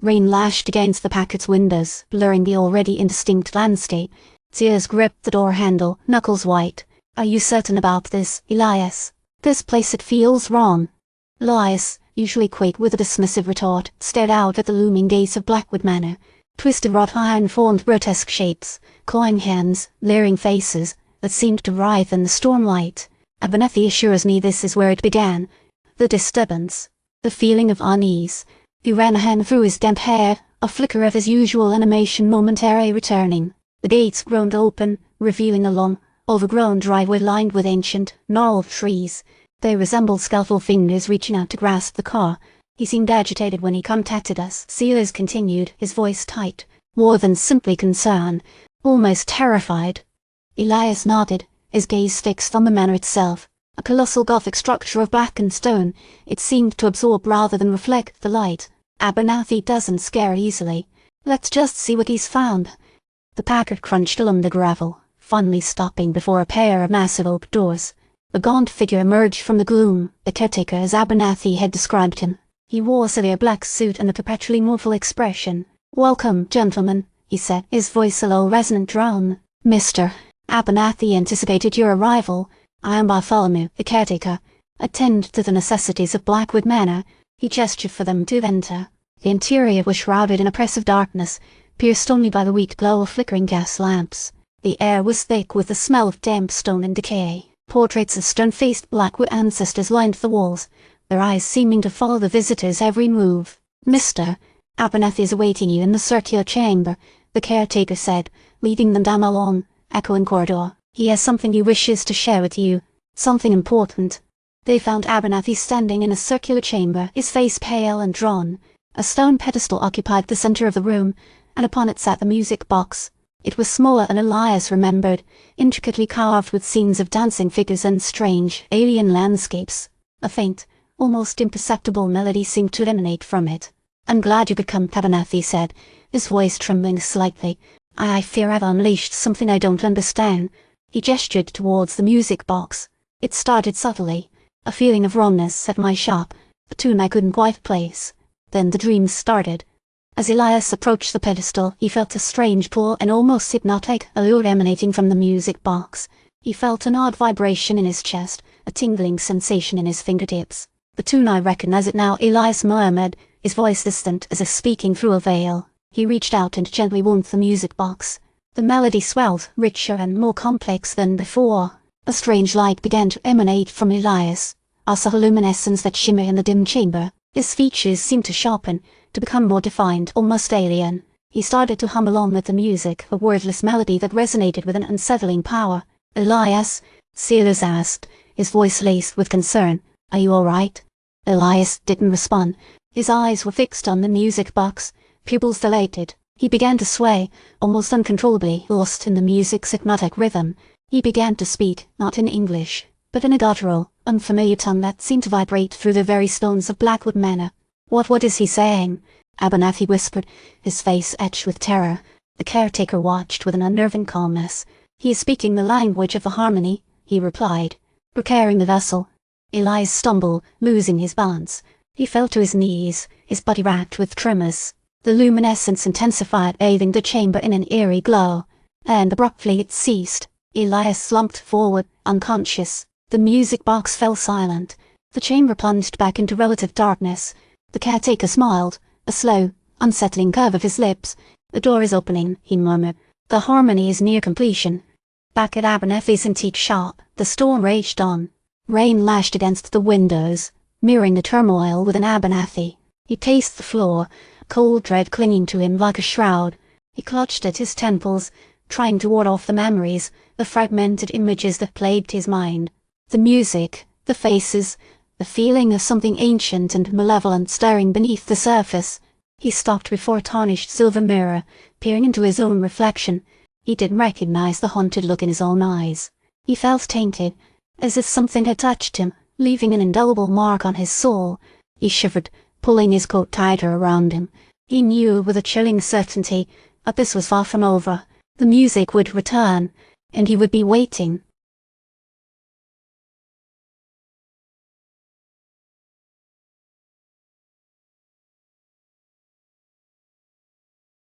Rain lashed against the packet's windows, blurring the already indistinct landscape. Tears gripped the door handle, knuckles white. "Are you certain about this, Elias? This place, it feels wrong." Elias, usually quick with a dismissive retort, stared out at the looming gates of Blackwood Manor. Twisted wrought iron formed grotesque shapes, clawing hands, leering faces, that seemed to writhe in the stormlight. "Abernathy assures me this is where it began. The disturbance. The feeling of unease." He ran a hand through his damp hair, a flicker of his usual animation momentarily returning. The gates groaned open, revealing a long, overgrown driveway lined with ancient, gnarled trees. They resembled skeletal fingers reaching out to grasp the car. "He seemed agitated when he contacted us," Silas continued, his voice tight, more than simply concerned, almost terrified. Elias nodded, his gaze fixed on the manor itself. A colossal Gothic structure of blackened stone, it seemed to absorb rather than reflect the light. "Abernathy doesn't scare easily. Let's just see what he's found." The Packard crunched along the gravel, finally stopping before a pair of massive oak doors. A gaunt figure emerged from the gloom, the caretaker as Abernathy had described him. He wore a severe black suit and a perpetually mournful expression. "Welcome, gentlemen," he said, his voice a low resonant drone. "Mr. Abernathy anticipated your arrival. I am Bartholomew, the caretaker. Attend to the necessities of Blackwood Manor." He gestured for them to enter. The interior was shrouded in oppressive darkness, pierced only by the weak glow of flickering gas lamps. The air was thick with the smell of damp stone and decay. Portraits of stone-faced Blackwood ancestors lined the walls, their eyes seeming to follow the visitor's every move. "Mr. Abernathy is awaiting you in the circular chamber," the caretaker said, leading them down a long, echoing corridor. "He has something he wishes to share with you, something important." They found Abernathy standing in a circular chamber, his face pale and drawn. A stone pedestal occupied the center of the room, and upon it sat the music box. It was smaller than Elias remembered, intricately carved with scenes of dancing figures and strange, alien landscapes. A faint, almost imperceptible melody seemed to emanate from it. "I'm glad you could come," Abernathy said, his voice trembling slightly. I fear I've unleashed something I don't understand." He gestured towards the music box. It started subtly, a feeling of wrongness set my shop, a tune I couldn't quite place. Then the dreams started. As Elias approached the pedestal, he felt a strange pull and almost hypnotic allure emanating from the music box. He felt an odd vibration in his chest, a tingling sensation in his fingertips. "The tune, I recognize it now," Elias murmured, his voice distant as if speaking through a veil. He reached out and gently wound the music box. The melody swelled, richer and more complex than before. A strange light began to emanate from Elias, a luminescence that shimmered in the dim chamber. His features seemed to sharpen, to become more defined, almost alien. He started to hum along with the music, a wordless melody that resonated with an unsettling power. "Elias?" Silas asked, his voice laced with concern. "Are you all right?" Elias didn't respond. His eyes were fixed on the music box, pupils dilated. He began to sway, almost uncontrollably, lost in the music's hypnotic rhythm. He began to speak, not in English, but in a guttural, unfamiliar tongue that seemed to vibrate through the very stones of Blackwood Manor. What is he saying?" Abernathy whispered, his face etched with terror. The caretaker watched with an unnerving calmness. "He is speaking the language of the harmony," he replied. "Preparing the vessel." Elias stumbled, losing his balance. He fell to his knees, his body racked with tremors. The luminescence intensified, bathing the chamber in an eerie glow. And abruptly it ceased. Elias slumped forward, unconscious. The music box fell silent. The chamber plunged back into relative darkness. The caretaker smiled, a slow, unsettling curve of his lips. "The door is opening," he murmured. "The harmony is near completion." Back at Abernathy's antique shop, the storm raged on. Rain lashed against the windows, mirroring the turmoil within Abernathy. He paced the floor, cold dread clinging to him like a shroud. He clutched at his temples, trying to ward off the memories, the fragmented images that plagued his mind. The music, the faces, the feeling of something ancient and malevolent stirring beneath the surface. He stopped before a tarnished silver mirror, peering into his own reflection. He didn't recognize the haunted look in his own eyes. He felt tainted, as if something had touched him, leaving an indelible mark on his soul. He shivered, pulling his coat tighter around him. He knew with a chilling certainty that this was far from over. The music would return, and he would be waiting.